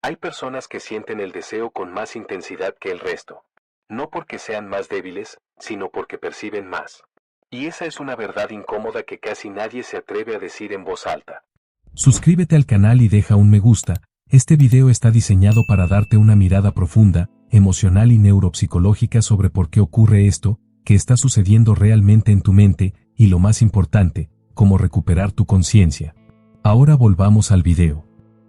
Hay personas que sienten el deseo con más intensidad que el resto. No porque sean más débiles, sino porque perciben más. Y esa es una verdad incómoda que casi nadie se atreve a decir en voz alta. Suscríbete al canal y deja un me gusta. Este video está diseñado para darte una mirada profunda, emocional y neuropsicológica sobre por qué ocurre esto, qué está sucediendo realmente en tu mente, y lo más importante, cómo recuperar tu conciencia. Ahora volvamos al video.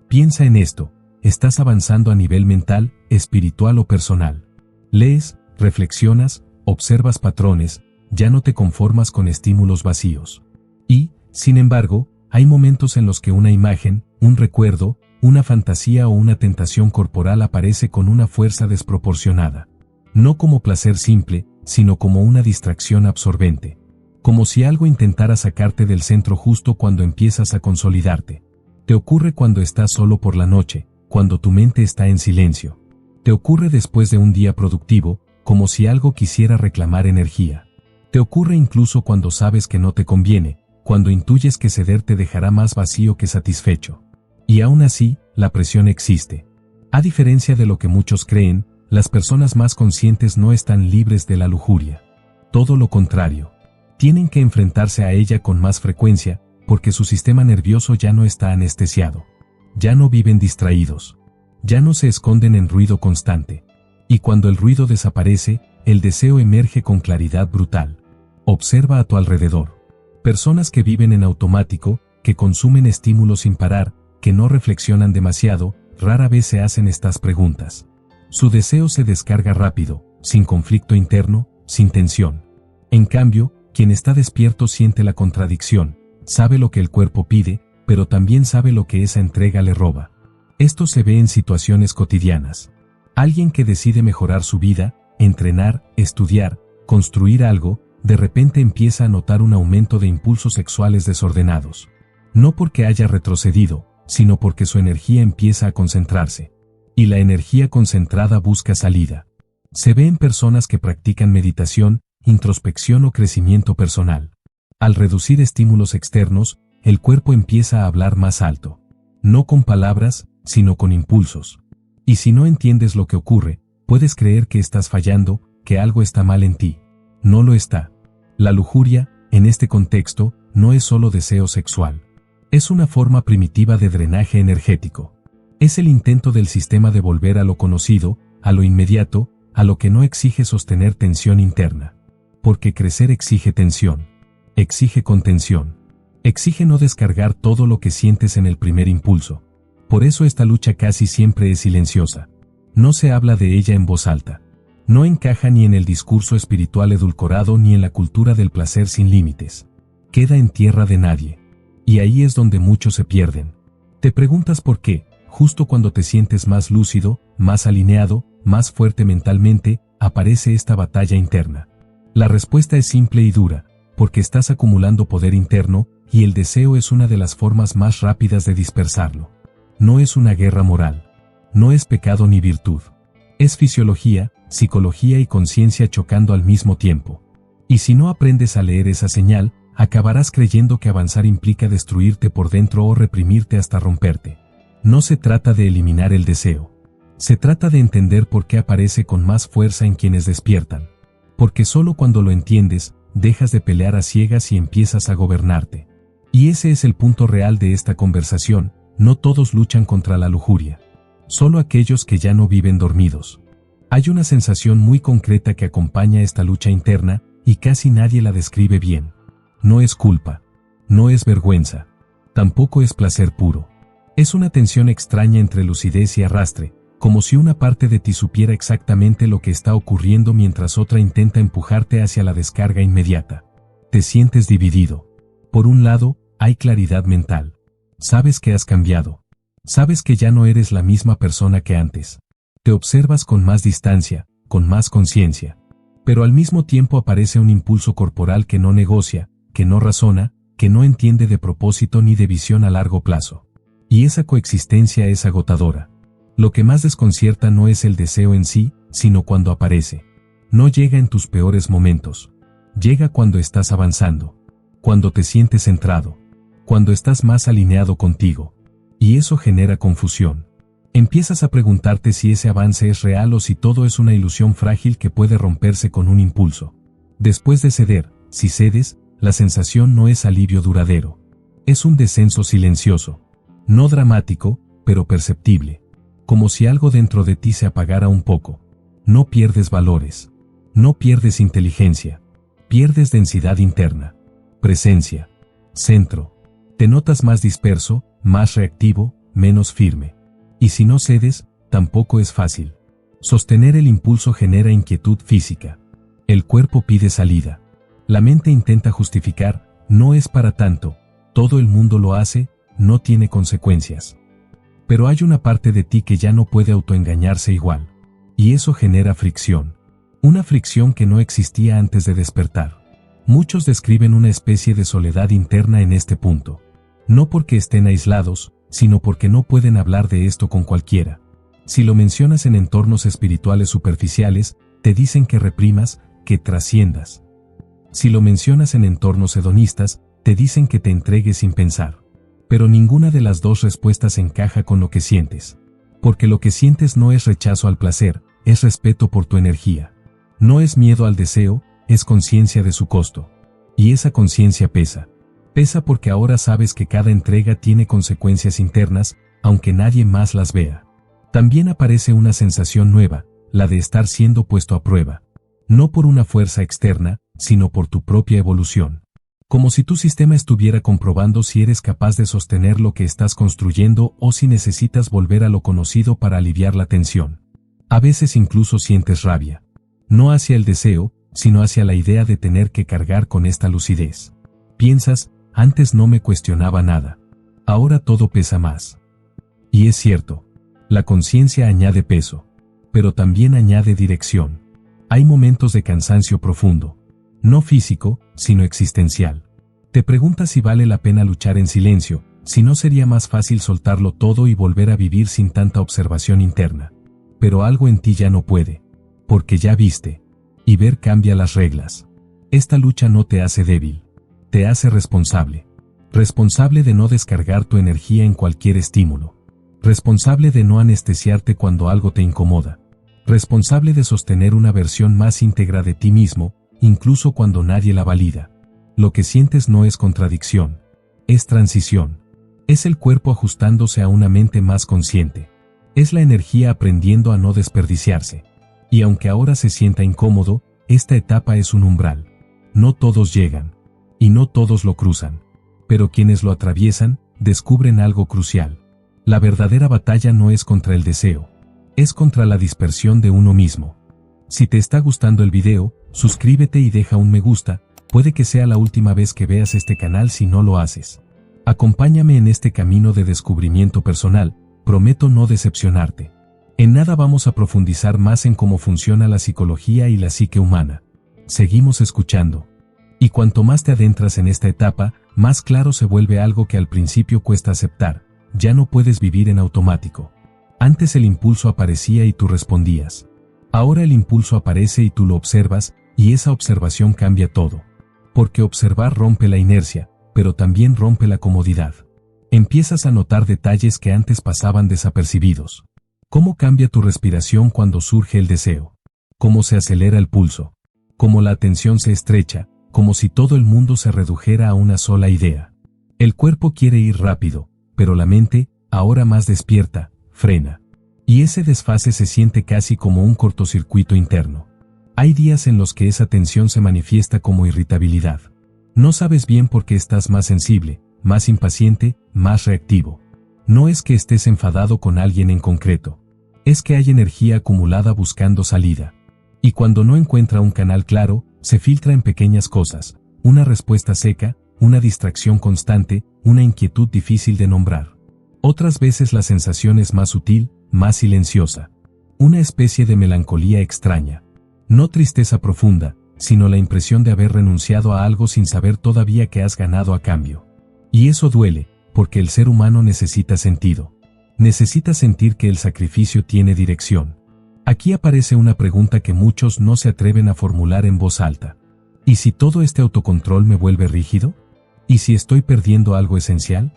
Piensa en esto, ¿estás avanzando a nivel mental, espiritual o personal? Lees, reflexionas, observas patrones, ya no te conformas con estímulos vacíos. Y, sin embargo, hay momentos en los que una imagen, un recuerdo, una fantasía o una tentación corporal aparece con una fuerza desproporcionada. No como placer simple, sino como una distracción absorbente. Como si algo intentara sacarte del centro justo cuando empiezas a consolidarte. Te ocurre cuando estás solo por la noche, cuando tu mente está en silencio. Te ocurre después de un día productivo, como si algo quisiera reclamar energía. Te ocurre incluso cuando sabes que no te conviene, cuando intuyes que ceder te dejará más vacío que satisfecho. Y aún así, la presión existe. A diferencia de lo que muchos creen, las personas más conscientes no están libres de la lujuria. Todo lo contrario. Tienen que enfrentarse a ella con más frecuencia, porque su sistema nervioso ya no está anestesiado. Ya no viven distraídos. Ya no se esconden en ruido constante. Y cuando el ruido desaparece, el deseo emerge con claridad brutal. Observa a tu alrededor. Personas que viven en automático, que consumen estímulos sin parar, que no reflexionan demasiado, rara vez se hacen estas preguntas. Su deseo se descarga rápido, sin conflicto interno, sin tensión. En cambio, quien está despierto siente la contradicción, sabe lo que el cuerpo pide, pero también sabe lo que esa entrega le roba. Esto se ve en situaciones cotidianas. Alguien que decide mejorar su vida, entrenar, estudiar, construir algo, de repente empieza a notar un aumento de impulsos sexuales desordenados. No porque haya retrocedido, sino porque su energía empieza a concentrarse. Y la energía concentrada busca salida. Se ve en personas que practican meditación, introspección o crecimiento personal. Al reducir estímulos externos, el cuerpo empieza a hablar más alto. No con palabras, sino con impulsos. Y si no entiendes lo que ocurre, puedes creer que estás fallando, que algo está mal en ti. No lo está. La lujuria, en este contexto, no es solo deseo sexual. Es una forma primitiva de drenaje energético. Es el intento del sistema de volver a lo conocido, a lo inmediato, a lo que no exige sostener tensión interna. Porque crecer exige tensión. Exige contención. Exige no descargar todo lo que sientes en el primer impulso. Por eso esta lucha casi siempre es silenciosa. No se habla de ella en voz alta. No encaja ni en el discurso espiritual edulcorado ni en la cultura del placer sin límites. Queda en tierra de nadie. Y ahí es donde muchos se pierden. Te preguntas por qué, justo cuando te sientes más lúcido, más alineado, más fuerte mentalmente, aparece esta batalla interna. La respuesta es simple y dura, porque estás acumulando poder interno, y el deseo es una de las formas más rápidas de dispersarlo. No es una guerra moral. No es pecado ni virtud. Es fisiología, psicología y conciencia chocando al mismo tiempo. Y si no aprendes a leer esa señal, acabarás creyendo que avanzar implica destruirte por dentro o reprimirte hasta romperte. No se trata de eliminar el deseo. Se trata de entender por qué aparece con más fuerza en quienes despiertan. Porque solo cuando lo entiendes, dejas de pelear a ciegas y empiezas a gobernarte. Y ese es el punto real de esta conversación, no todos luchan contra la lujuria. Solo aquellos que ya no viven dormidos. Hay una sensación muy concreta que acompaña esta lucha interna, y casi nadie la describe bien. No es culpa. No es vergüenza. Tampoco es placer puro. Es una tensión extraña entre lucidez y arrastre, como si una parte de ti supiera exactamente lo que está ocurriendo mientras otra intenta empujarte hacia la descarga inmediata. Te sientes dividido. Por un lado, hay claridad mental. Sabes que has cambiado. Sabes que ya no eres la misma persona que antes. Te observas con más distancia, con más conciencia. Pero al mismo tiempo aparece un impulso corporal que no negocia, que no razona, que no entiende de propósito ni de visión a largo plazo. Y esa coexistencia es agotadora. Lo que más desconcierta no es el deseo en sí, sino cuando aparece. No llega en tus peores momentos. Llega cuando estás avanzando. Cuando te sientes centrado. Cuando estás más alineado contigo. Y eso genera confusión. Empiezas a preguntarte si ese avance es real o si todo es una ilusión frágil que puede romperse con un impulso. Después de ceder, si cedes, la sensación no es alivio duradero. Es un descenso silencioso. No dramático, pero perceptible. Como si algo dentro de ti se apagara un poco. No pierdes valores. No pierdes inteligencia. Pierdes densidad interna. Presencia. Centro. Te notas más disperso, más reactivo, menos firme. Y si no cedes, tampoco es fácil. Sostener el impulso genera inquietud física. El cuerpo pide salida. La mente intenta justificar, no es para tanto, todo el mundo lo hace, no tiene consecuencias. Pero hay una parte de ti que ya no puede autoengañarse igual. Y eso genera fricción. Una fricción que no existía antes de despertar. Muchos describen una especie de soledad interna en este punto. No porque estén aislados, sino porque no pueden hablar de esto con cualquiera. Si lo mencionas en entornos espirituales superficiales, te dicen que reprimas, que trasciendas. Si lo mencionas en entornos hedonistas, te dicen que te entregues sin pensar. Pero ninguna de las dos respuestas encaja con lo que sientes. Porque lo que sientes no es rechazo al placer, es respeto por tu energía. No es miedo al deseo, es conciencia de su costo. Y esa conciencia pesa. Pesa porque ahora sabes que cada entrega tiene consecuencias internas, aunque nadie más las vea. También aparece una sensación nueva, la de estar siendo puesto a prueba. No por una fuerza externa, sino por tu propia evolución. Como si tu sistema estuviera comprobando si eres capaz de sostener lo que estás construyendo o si necesitas volver a lo conocido para aliviar la tensión. A veces incluso sientes rabia. No hacia el deseo, sino hacia la idea de tener que cargar con esta lucidez. Piensas, antes no me cuestionaba nada. Ahora todo pesa más. Y es cierto. La conciencia añade peso. Pero también añade dirección. Hay momentos de cansancio profundo. No físico, sino existencial. Te preguntas si vale la pena luchar en silencio, si no sería más fácil soltarlo todo y volver a vivir sin tanta observación interna. Pero algo en ti ya no puede. Porque ya viste. Y ver cambia las reglas. Esta lucha no te hace débil. Te hace responsable. Responsable de no descargar tu energía en cualquier estímulo. Responsable de no anestesiarte cuando algo te incomoda. Responsable de sostener una versión más íntegra de ti mismo, incluso cuando nadie la valida. Lo que sientes no es contradicción. Es transición. Es el cuerpo ajustándose a una mente más consciente. Es la energía aprendiendo a no desperdiciarse. Y aunque ahora se sienta incómodo, esta etapa es un umbral. No todos llegan. Y no todos lo cruzan. Pero quienes lo atraviesan, descubren algo crucial. La verdadera batalla no es contra el deseo. Es contra la dispersión de uno mismo. Si te está gustando el video, suscríbete y deja un me gusta, puede que sea la última vez que veas este canal si no lo haces. Acompáñame en este camino de descubrimiento personal, prometo no decepcionarte. En nada vamos a profundizar más en cómo funciona la psicología y la psique humana. Seguimos escuchando. Y cuanto más te adentras en esta etapa, más claro se vuelve algo que al principio cuesta aceptar, ya no puedes vivir en automático. Antes el impulso aparecía y tú respondías. Ahora el impulso aparece y tú lo observas, y esa observación cambia todo. Porque observar rompe la inercia, pero también rompe la comodidad. Empiezas a notar detalles que antes pasaban desapercibidos. ¿Cómo cambia tu respiración cuando surge el deseo? ¿Cómo se acelera el pulso? ¿Cómo la atención se estrecha, como si todo el mundo se redujera a una sola idea? El cuerpo quiere ir rápido, pero la mente, ahora más despierta, frena. Y ese desfase se siente casi como un cortocircuito interno. Hay días en los que esa tensión se manifiesta como irritabilidad. No sabes bien por qué estás más sensible, más impaciente, más reactivo. No es que estés enfadado con alguien en concreto. Es que hay energía acumulada buscando salida. Y cuando no encuentra un canal claro, se filtra en pequeñas cosas, una respuesta seca, una distracción constante, una inquietud difícil de nombrar. Otras veces la sensación es más sutil, más silenciosa. Una especie de melancolía extraña. No tristeza profunda, sino la impresión de haber renunciado a algo sin saber todavía que has ganado a cambio. Y eso duele, porque el ser humano necesita sentido. Necesita sentir que el sacrificio tiene dirección. Aquí aparece una pregunta que muchos no se atreven a formular en voz alta. ¿Y si todo este autocontrol me vuelve rígido? ¿Y si estoy perdiendo algo esencial?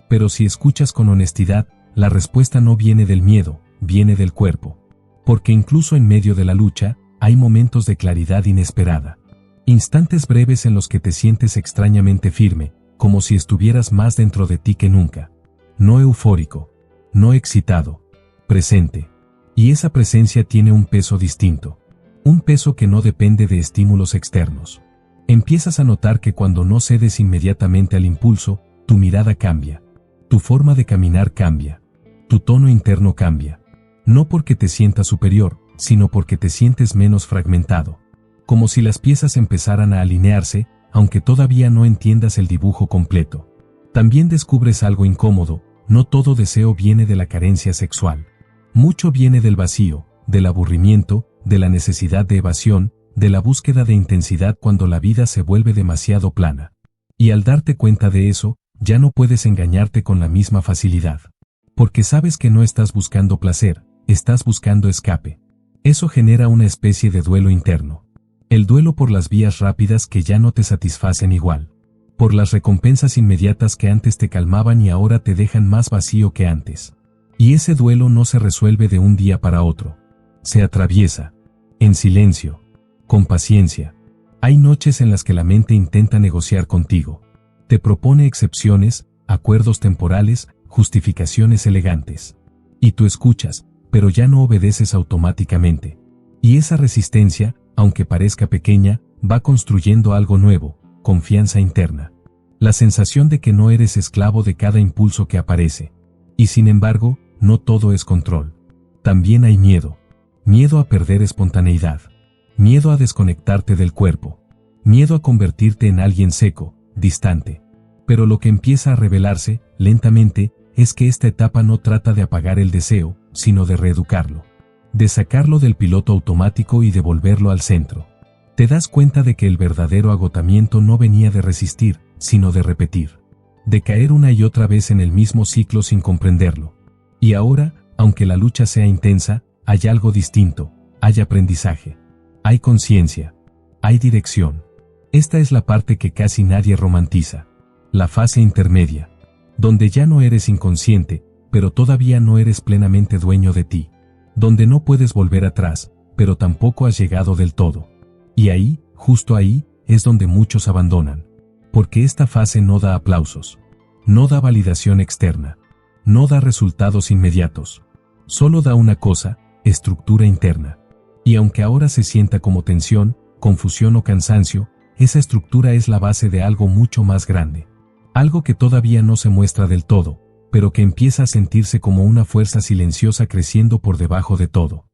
Pero si escuchas con honestidad, la respuesta no viene del miedo, viene del cuerpo. Porque incluso en medio de la lucha, hay momentos de claridad inesperada. Instantes breves en los que te sientes extrañamente firme, como si estuvieras más dentro de ti que nunca. No eufórico, no excitado, presente. Y esa presencia tiene un peso distinto. Un peso que no depende de estímulos externos. Empiezas a notar que cuando no cedes inmediatamente al impulso, tu mirada cambia. Tu forma de caminar cambia. Tu tono interno cambia. No porque te sientas superior, sino porque te sientes menos fragmentado. Como si las piezas empezaran a alinearse, aunque todavía no entiendas el dibujo completo. También descubres algo incómodo, no todo deseo viene de la carencia sexual. Mucho viene del vacío, del aburrimiento, de la necesidad de evasión, de la búsqueda de intensidad cuando la vida se vuelve demasiado plana. Y al darte cuenta de eso, ya no puedes engañarte con la misma facilidad. Porque sabes que no estás buscando placer, estás buscando escape. Eso genera una especie de duelo interno. El duelo por las vías rápidas que ya no te satisfacen igual. Por las recompensas inmediatas que antes te calmaban y ahora te dejan más vacío que antes. Y ese duelo no se resuelve de un día para otro. Se atraviesa. En silencio. Con paciencia. Hay noches en las que la mente intenta negociar contigo. Te propone excepciones, acuerdos temporales, justificaciones elegantes. Y tú escuchas, pero ya no obedeces automáticamente. Y esa resistencia, aunque parezca pequeña, va construyendo algo nuevo, confianza interna. La sensación de que no eres esclavo de cada impulso que aparece. Y sin embargo, no todo es control. También hay miedo. Miedo a perder espontaneidad. Miedo a desconectarte del cuerpo. Miedo a convertirte en alguien seco, distante. Pero lo que empieza a revelarse, lentamente, es que esta etapa no trata de apagar el deseo, sino de reeducarlo. De sacarlo del piloto automático y devolverlo al centro. Te das cuenta de que el verdadero agotamiento no venía de resistir, sino de repetir. De caer una y otra vez en el mismo ciclo sin comprenderlo. Y ahora, aunque la lucha sea intensa, hay algo distinto, hay aprendizaje. Hay conciencia. Hay dirección. Esta es la parte que casi nadie romantiza. La fase intermedia. Donde ya no eres inconsciente, pero todavía no eres plenamente dueño de ti. Donde no puedes volver atrás, pero tampoco has llegado del todo. Y ahí, justo ahí, es donde muchos abandonan. Porque esta fase no da aplausos. No da validación externa. No da resultados inmediatos. Solo da una cosa, estructura interna. Y aunque ahora se sienta como tensión, confusión o cansancio, esa estructura es la base de algo mucho más grande. Algo que todavía no se muestra del todo, pero que empieza a sentirse como una fuerza silenciosa creciendo por debajo de todo.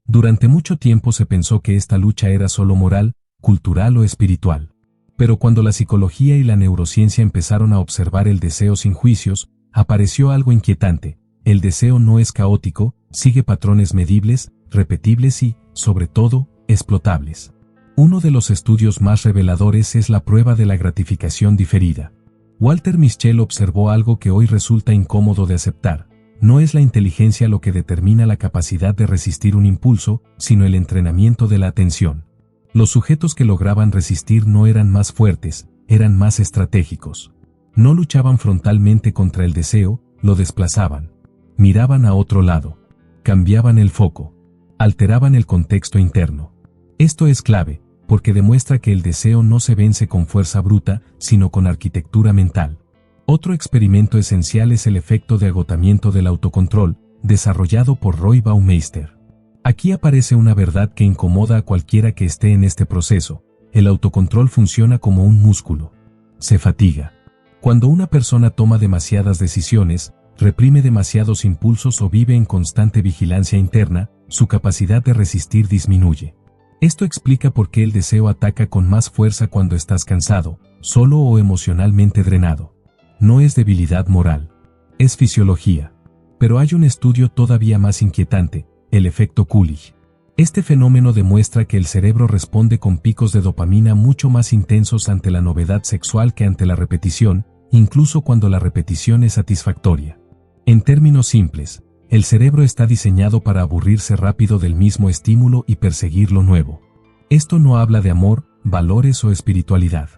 Durante mucho tiempo se pensó que esta lucha era solo moral, cultural o espiritual. Pero cuando la psicología y la neurociencia empezaron a observar el deseo sin juicios, apareció algo inquietante. El deseo no es caótico, sigue patrones medibles, repetibles y, sobre todo, explotables. Uno de los estudios más reveladores es la prueba de la gratificación diferida. Walter Mischel observó algo que hoy resulta incómodo de aceptar. No es la inteligencia lo que determina la capacidad de resistir un impulso, sino el entrenamiento de la atención. Los sujetos que lograban resistir no eran más fuertes, eran más estratégicos. No luchaban frontalmente contra el deseo, lo desplazaban. Miraban a otro lado. Cambiaban el foco. Alteraban el contexto interno. Esto es clave, porque demuestra que el deseo no se vence con fuerza bruta, sino con arquitectura mental. Otro experimento esencial es el efecto de agotamiento del autocontrol, desarrollado por Roy Baumeister. Aquí aparece una verdad que incomoda a cualquiera que esté en este proceso. El autocontrol funciona como un músculo. Se fatiga. Cuando una persona toma demasiadas decisiones, reprime demasiados impulsos o vive en constante vigilancia interna, su capacidad de resistir disminuye. Esto explica por qué el deseo ataca con más fuerza cuando estás cansado, solo o emocionalmente drenado. No es debilidad moral. Es fisiología. Pero hay un estudio todavía más inquietante, el efecto Coolidge. Este fenómeno demuestra que el cerebro responde con picos de dopamina mucho más intensos ante la novedad sexual que ante la repetición, incluso cuando la repetición es satisfactoria. En términos simples, el cerebro está diseñado para aburrirse rápido del mismo estímulo y perseguir lo nuevo. Esto no habla de amor, valores o espiritualidad.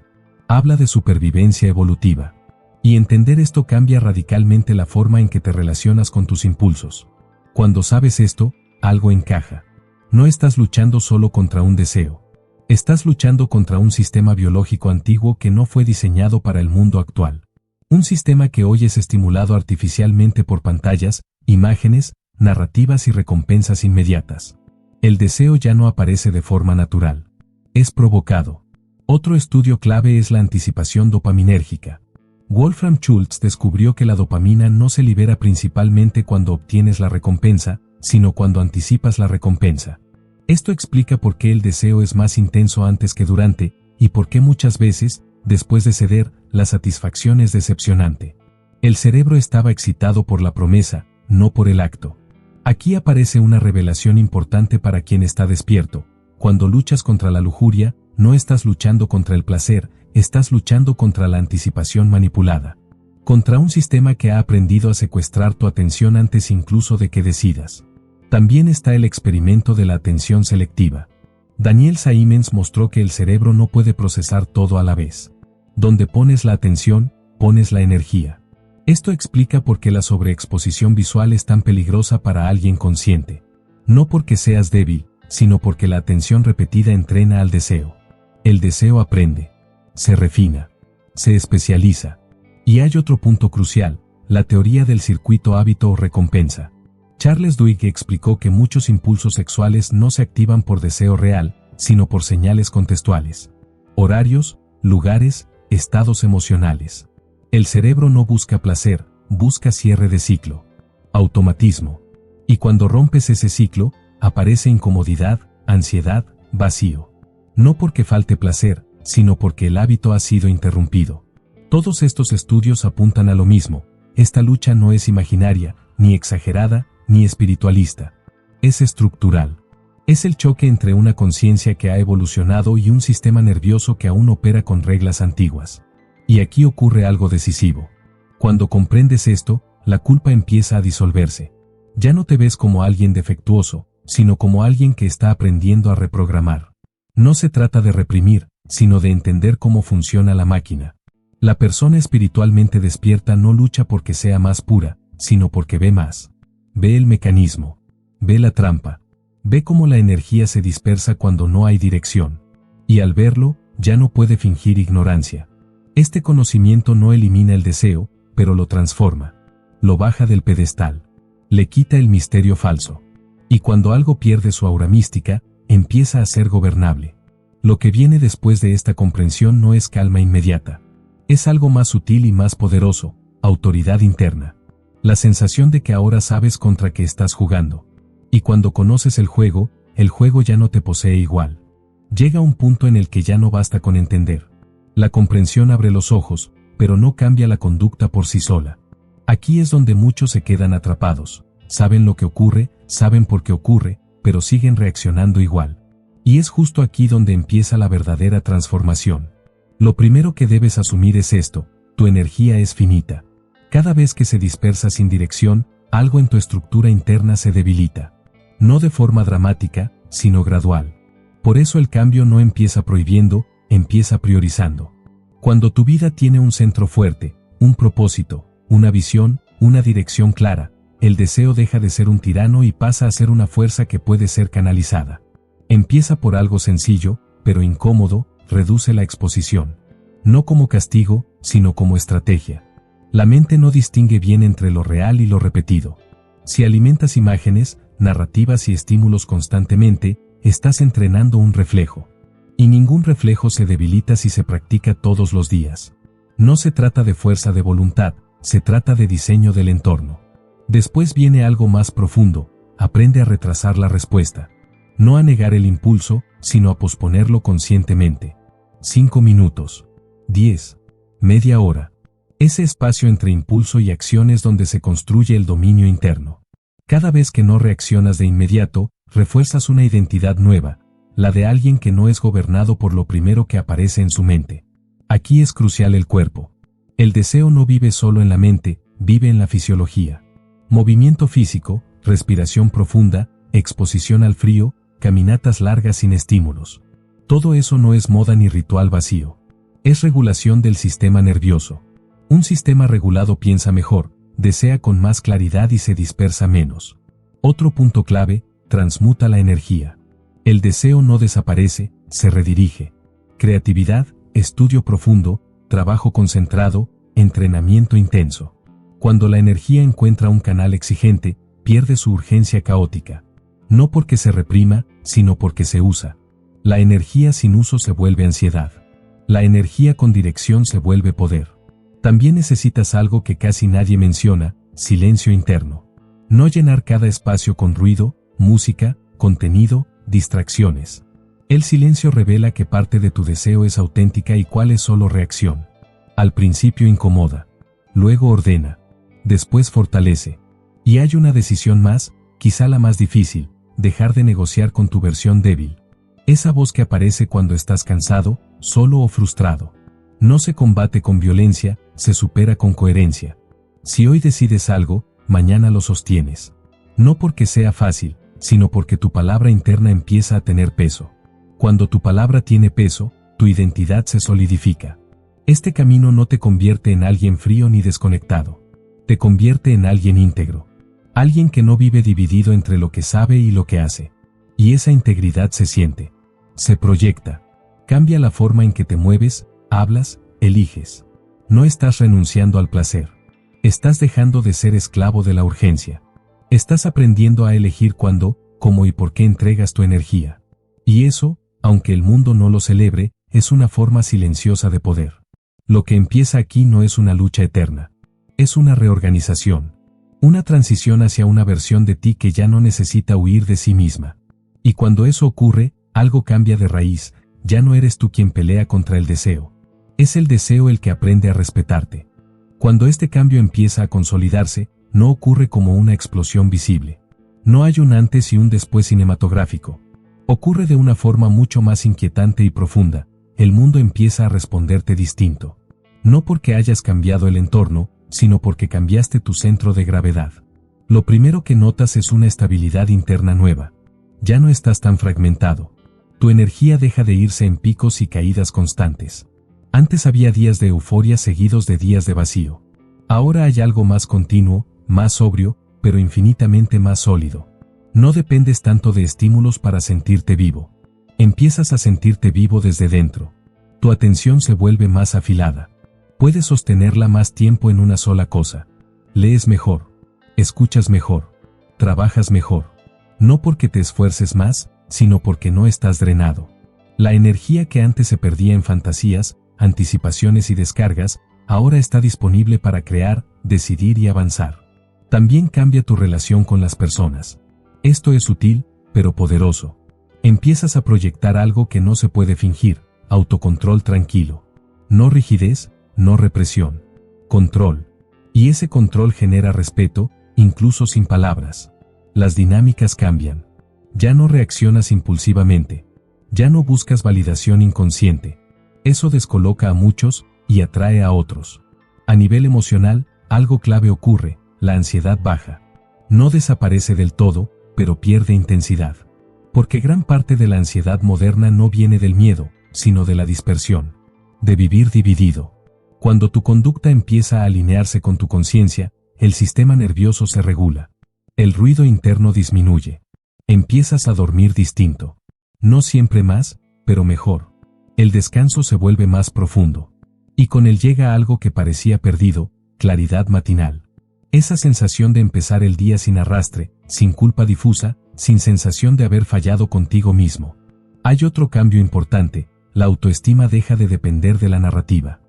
Habla de supervivencia evolutiva. Y entender esto cambia radicalmente la forma en que te relacionas con tus impulsos. Cuando sabes esto, algo encaja. No estás luchando solo contra un deseo. Estás luchando contra un sistema biológico antiguo que no fue diseñado para el mundo actual. Un sistema que hoy es estimulado artificialmente por pantallas, imágenes, narrativas y recompensas inmediatas. El deseo ya no aparece de forma natural. Es provocado. Otro estudio clave es la anticipación dopaminérgica. Wolfram Schultz descubrió que la dopamina no se libera principalmente cuando obtienes la recompensa, sino cuando anticipas la recompensa. Esto explica por qué el deseo es más intenso antes que durante, y por qué muchas veces, después de ceder, la satisfacción es decepcionante. El cerebro estaba excitado por la promesa, no por el acto. Aquí aparece una revelación importante para quien está despierto. Cuando luchas contra la lujuria, no estás luchando contra el placer, estás luchando contra la anticipación manipulada. Contra un sistema que ha aprendido a secuestrar tu atención antes incluso de que decidas. También está el experimento de la atención selectiva. Daniel Simons mostró que el cerebro no puede procesar todo a la vez. Donde pones la atención, pones la energía. Esto explica por qué la sobreexposición visual es tan peligrosa para alguien consciente. No porque seas débil, sino porque la atención repetida entrena al deseo. El deseo aprende, se refina, se especializa. Y hay otro punto crucial, la teoría del circuito hábito o recompensa. Charles Duhigg explicó que muchos impulsos sexuales no se activan por deseo real, sino por señales contextuales. Horarios, lugares, estados emocionales. El cerebro no busca placer, busca cierre de ciclo. Automatismo. Y cuando rompes ese ciclo, aparece incomodidad, ansiedad, vacío. No porque falte placer, sino porque el hábito ha sido interrumpido. Todos estos estudios apuntan a lo mismo. Esta lucha no es imaginaria, ni exagerada, ni espiritualista. Es estructural. Es el choque entre una conciencia que ha evolucionado y un sistema nervioso que aún opera con reglas antiguas. Y aquí ocurre algo decisivo. Cuando comprendes esto, la culpa empieza a disolverse. Ya no te ves como alguien defectuoso, sino como alguien que está aprendiendo a reprogramar. No se trata de reprimir, sino de entender cómo funciona la máquina. La persona espiritualmente despierta no lucha porque sea más pura, sino porque ve más. Ve el mecanismo. Ve la trampa. Ve cómo la energía se dispersa cuando no hay dirección. Y al verlo, ya no puede fingir ignorancia. Este conocimiento no elimina el deseo, pero lo transforma. Lo baja del pedestal. Le quita el misterio falso. Y cuando algo pierde su aura mística, empieza a ser gobernable. Lo que viene después de esta comprensión no es calma inmediata. Es algo más sutil y más poderoso, autoridad interna. La sensación de que ahora sabes contra qué estás jugando. Y cuando conoces el juego ya no te posee igual. Llega un punto en el que ya no basta con entender. La comprensión abre los ojos, pero no cambia la conducta por sí sola. Aquí es donde muchos se quedan atrapados. Saben lo que ocurre, saben por qué ocurre, pero siguen reaccionando igual. Y es justo aquí donde empieza la verdadera transformación. Lo primero que debes asumir es esto: tu energía es finita. Cada vez que se dispersa sin dirección, algo en tu estructura interna se debilita. No de forma dramática, sino gradual. Por eso el cambio no empieza prohibiendo, empieza priorizando. Cuando tu vida tiene un centro fuerte, un propósito, una visión, una dirección clara, el deseo deja de ser un tirano y pasa a ser una fuerza que puede ser canalizada. Empieza por algo sencillo, pero incómodo, reduce la exposición. No como castigo, sino como estrategia. La mente no distingue bien entre lo real y lo repetido. Si alimentas imágenes, narrativas y estímulos constantemente, estás entrenando un reflejo. Y ningún reflejo se debilita si se practica todos los días. No se trata de fuerza de voluntad, se trata de diseño del entorno. Después viene algo más profundo: aprende a retrasar la respuesta. No a negar el impulso, sino a posponerlo conscientemente. 5 minutos. 10. Media hora. Ese espacio entre impulso y acción es donde se construye el dominio interno. Cada vez que no reaccionas de inmediato, refuerzas una identidad nueva, la de alguien que no es gobernado por lo primero que aparece en su mente. Aquí es crucial el cuerpo. El deseo no vive solo en la mente, vive en la fisiología. Movimiento físico, respiración profunda, exposición al frío, caminatas largas sin estímulos. Todo eso no es moda ni ritual vacío. Es regulación del sistema nervioso. Un sistema regulado piensa mejor, desea con más claridad y se dispersa menos. Otro punto clave, transmuta la energía. El deseo no desaparece, se redirige. Creatividad, estudio profundo, trabajo concentrado, entrenamiento intenso. Cuando la energía encuentra un canal exigente, pierde su urgencia caótica. No porque se reprima, sino porque se usa. La energía sin uso se vuelve ansiedad. La energía con dirección se vuelve poder. También necesitas algo que casi nadie menciona, silencio interno. No llenar cada espacio con ruido, música, contenido, distracciones. El silencio revela qué parte de tu deseo es auténtica y cuál es solo reacción. Al principio incomoda. Luego ordena. Después fortalece. Y hay una decisión más, quizá la más difícil, dejar de negociar con tu versión débil. Esa voz que aparece cuando estás cansado, solo o frustrado. No se combate con violencia, se supera con coherencia. Si hoy decides algo, mañana lo sostienes. No porque sea fácil, sino porque tu palabra interna empieza a tener peso. Cuando tu palabra tiene peso, tu identidad se solidifica. Este camino no te convierte en alguien frío ni desconectado. Te convierte en alguien íntegro. Alguien que no vive dividido entre lo que sabe y lo que hace. Y esa integridad se siente. Se proyecta. Cambia la forma en que te mueves, hablas, eliges. No estás renunciando al placer. Estás dejando de ser esclavo de la urgencia. Estás aprendiendo a elegir cuándo, cómo y por qué entregas tu energía. Y eso, aunque el mundo no lo celebre, es una forma silenciosa de poder. Lo que empieza aquí no es una lucha eterna. Es una reorganización. Una transición hacia una versión de ti que ya no necesita huir de sí misma. Y cuando eso ocurre, algo cambia de raíz, ya no eres tú quien pelea contra el deseo. Es el deseo el que aprende a respetarte. Cuando este cambio empieza a consolidarse, no ocurre como una explosión visible. No hay un antes y un después cinematográfico. Ocurre de una forma mucho más inquietante y profunda. El mundo empieza a responderte distinto. No porque hayas cambiado el entorno, sino porque cambiaste tu centro de gravedad. Lo primero que notas es una estabilidad interna nueva. Ya no estás tan fragmentado. Tu energía deja de irse en picos y caídas constantes. Antes había días de euforia seguidos de días de vacío. Ahora hay algo más continuo, más sobrio, pero infinitamente más sólido. No dependes tanto de estímulos para sentirte vivo. Empiezas a sentirte vivo desde dentro. Tu atención se vuelve más afilada. Puedes sostenerla más tiempo en una sola cosa. Lees mejor. Escuchas mejor. Trabajas mejor. No porque te esfuerces más, sino porque no estás drenado. La energía que antes se perdía en fantasías, anticipaciones y descargas, ahora está disponible para crear, decidir y avanzar. También cambia tu relación con las personas. Esto es sutil, pero poderoso. Empiezas a proyectar algo que no se puede fingir, autocontrol tranquilo. No rigidez, no represión. Control. Y ese control genera respeto, incluso sin palabras. Las dinámicas cambian. Ya no reaccionas impulsivamente. Ya no buscas validación inconsciente. Eso descoloca a muchos y atrae a otros. A nivel emocional, algo clave ocurre, la ansiedad baja. No desaparece del todo, pero pierde intensidad. Porque gran parte de la ansiedad moderna no viene del miedo, sino de la dispersión. De vivir dividido. Cuando tu conducta empieza a alinearse con tu conciencia, el sistema nervioso se regula. El ruido interno disminuye. Empiezas a dormir distinto. No siempre más, pero mejor. El descanso se vuelve más profundo. Y con él llega algo que parecía perdido, claridad matinal. Esa sensación de empezar el día sin arrastre, sin culpa difusa, sin sensación de haber fallado contigo mismo. Hay otro cambio importante, la autoestima deja de depender de la narrativa.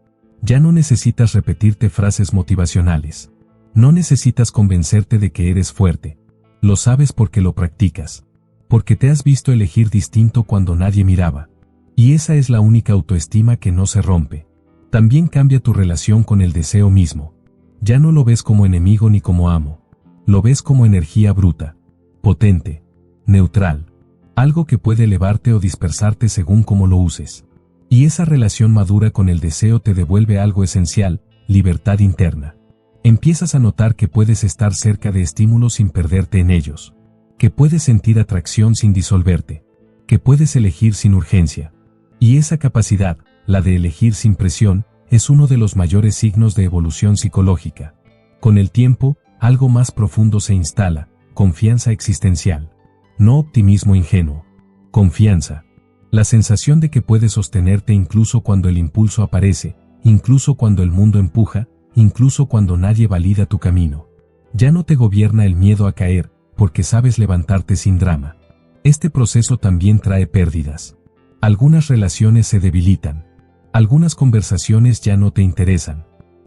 Ya no necesitas repetirte frases motivacionales. No necesitas convencerte de que eres fuerte. Lo sabes porque lo practicas. Porque te has visto elegir distinto cuando nadie miraba. Y esa es la única autoestima que no se rompe. También cambia tu relación con el deseo mismo. Ya no lo ves como enemigo ni como amo. Lo ves como energía bruta, potente, neutral. Algo que puede elevarte o dispersarte según cómo lo uses. Y esa relación madura con el deseo te devuelve algo esencial, libertad interna. Empiezas a notar que puedes estar cerca de estímulos sin perderte en ellos. Que puedes sentir atracción sin disolverte. Que puedes elegir sin urgencia. Y esa capacidad, la de elegir sin presión, es uno de los mayores signos de evolución psicológica. Con el tiempo, algo más profundo se instala, confianza existencial. No optimismo ingenuo. Confianza. La sensación de que puedes sostenerte incluso cuando el impulso aparece, incluso cuando el mundo empuja, incluso cuando nadie valida tu camino. Ya no te gobierna el miedo a caer, porque sabes levantarte sin drama. Este proceso también trae pérdidas. Algunas relaciones se debilitan. Algunas conversaciones ya no te interesan.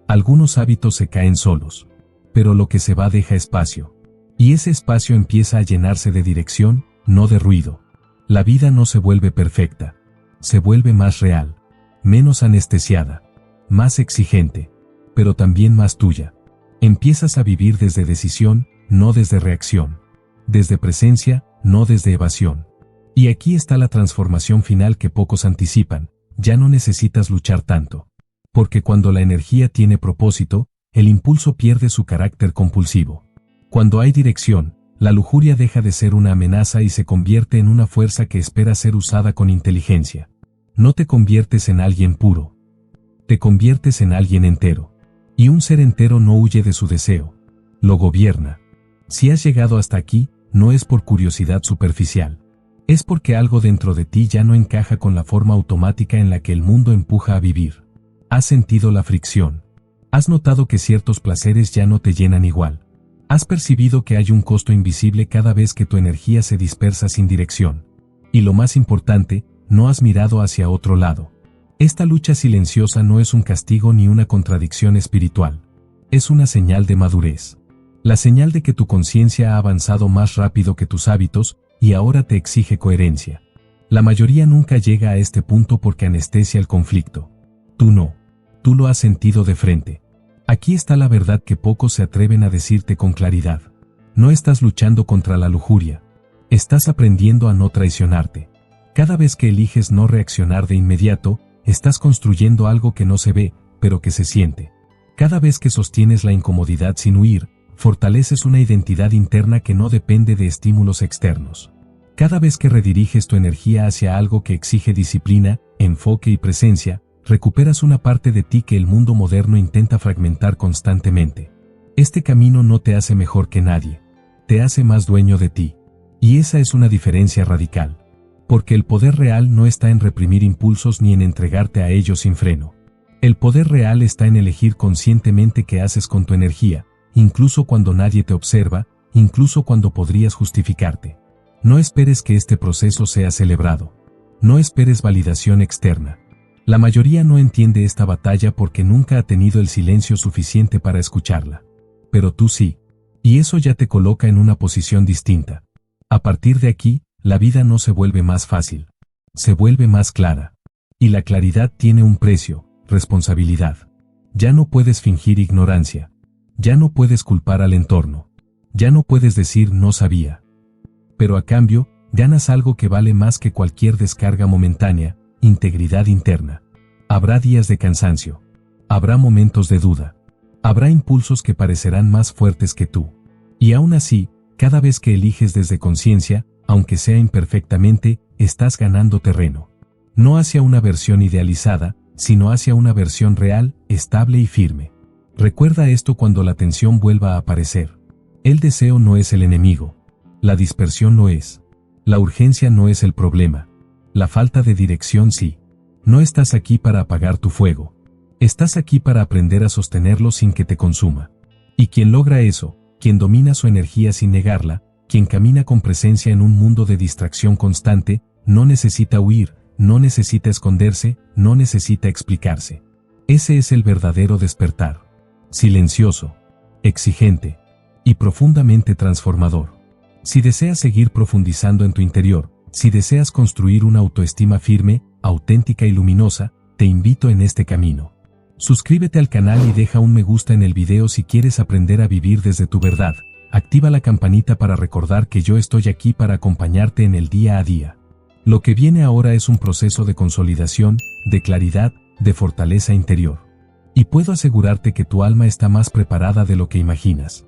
Algunos hábitos se caen solos. Pero lo que se va deja espacio. Y ese espacio empieza a llenarse de dirección, no de ruido. La vida no se vuelve perfecta. Se vuelve más real. Menos anestesiada. Más exigente. Pero también más tuya. Empiezas a vivir desde decisión, no desde reacción. Desde presencia, no desde evasión. Y aquí está la transformación final que pocos anticipan. Ya no necesitas luchar tanto. Porque cuando la energía tiene propósito, el impulso pierde su carácter compulsivo. Cuando hay dirección, la lujuria deja de ser una amenaza y se convierte en una fuerza que espera ser usada con inteligencia. No te conviertes en alguien puro. Te conviertes en alguien entero. Y un ser entero no huye de su deseo. Lo gobierna. Si has llegado hasta aquí, no es por curiosidad superficial. Es porque algo dentro de ti ya no encaja con la forma automática en la que el mundo empuja a vivir. Has sentido la fricción. Has notado que ciertos placeres ya no te llenan igual. Has percibido que hay un costo invisible cada vez que tu energía se dispersa sin dirección. Y lo más importante, no has mirado hacia otro lado. Esta lucha silenciosa no es un castigo ni una contradicción espiritual. Es una señal de madurez. La señal de que tu conciencia ha avanzado más rápido que tus hábitos y ahora te exige coherencia. La mayoría nunca llega a este punto porque anestesia el conflicto. Tú no. Tú lo has sentido de frente. Aquí está la verdad que pocos se atreven a decirte con claridad. No estás luchando contra la lujuria. Estás aprendiendo a no traicionarte. Cada vez que eliges no reaccionar de inmediato, estás construyendo algo que no se ve, pero que se siente. Cada vez que sostienes la incomodidad sin huir, fortaleces una identidad interna que no depende de estímulos externos. Cada vez que rediriges tu energía hacia algo que exige disciplina, enfoque y presencia, recuperas una parte de ti que el mundo moderno intenta fragmentar constantemente. Este camino no te hace mejor que nadie. Te hace más dueño de ti. Y esa es una diferencia radical. Porque el poder real no está en reprimir impulsos ni en entregarte a ellos sin freno. El poder real está en elegir conscientemente qué haces con tu energía, incluso cuando nadie te observa, incluso cuando podrías justificarte. No esperes que este proceso sea celebrado. No esperes validación externa. La mayoría no entiende esta batalla porque nunca ha tenido el silencio suficiente para escucharla. Pero tú sí. Y eso ya te coloca en una posición distinta. A partir de aquí, la vida no se vuelve más fácil. Se vuelve más clara. Y la claridad tiene un precio, responsabilidad. Ya no puedes fingir ignorancia. Ya no puedes culpar al entorno. Ya no puedes decir no sabía. Pero a cambio, ganas algo que vale más que cualquier descarga momentánea, integridad interna. Habrá días de cansancio. Habrá momentos de duda. Habrá impulsos que parecerán más fuertes que tú. Y aún así, cada vez que eliges desde conciencia, aunque sea imperfectamente, estás ganando terreno. No hacia una versión idealizada, sino hacia una versión real, estable y firme. Recuerda esto cuando la tensión vuelva a aparecer. El deseo no es el enemigo. La dispersión lo es. La urgencia no es el problema. La falta de dirección sí. No estás aquí para apagar tu fuego. Estás aquí para aprender a sostenerlo sin que te consuma. Y quien logra eso, quien domina su energía sin negarla, quien camina con presencia en un mundo de distracción constante, no necesita huir, no necesita esconderse, no necesita explicarse. Ese es el verdadero despertar. Silencioso, exigente y profundamente transformador. Si deseas seguir profundizando en tu interior, si deseas construir una autoestima firme, auténtica y luminosa, te invito en este camino. Suscríbete al canal y deja un me gusta en el video si quieres aprender a vivir desde tu verdad. Activa la campanita para recordar que yo estoy aquí para acompañarte en el día a día. Lo que viene ahora es un proceso de consolidación, de claridad, de fortaleza interior. Y puedo asegurarte que tu alma está más preparada de lo que imaginas.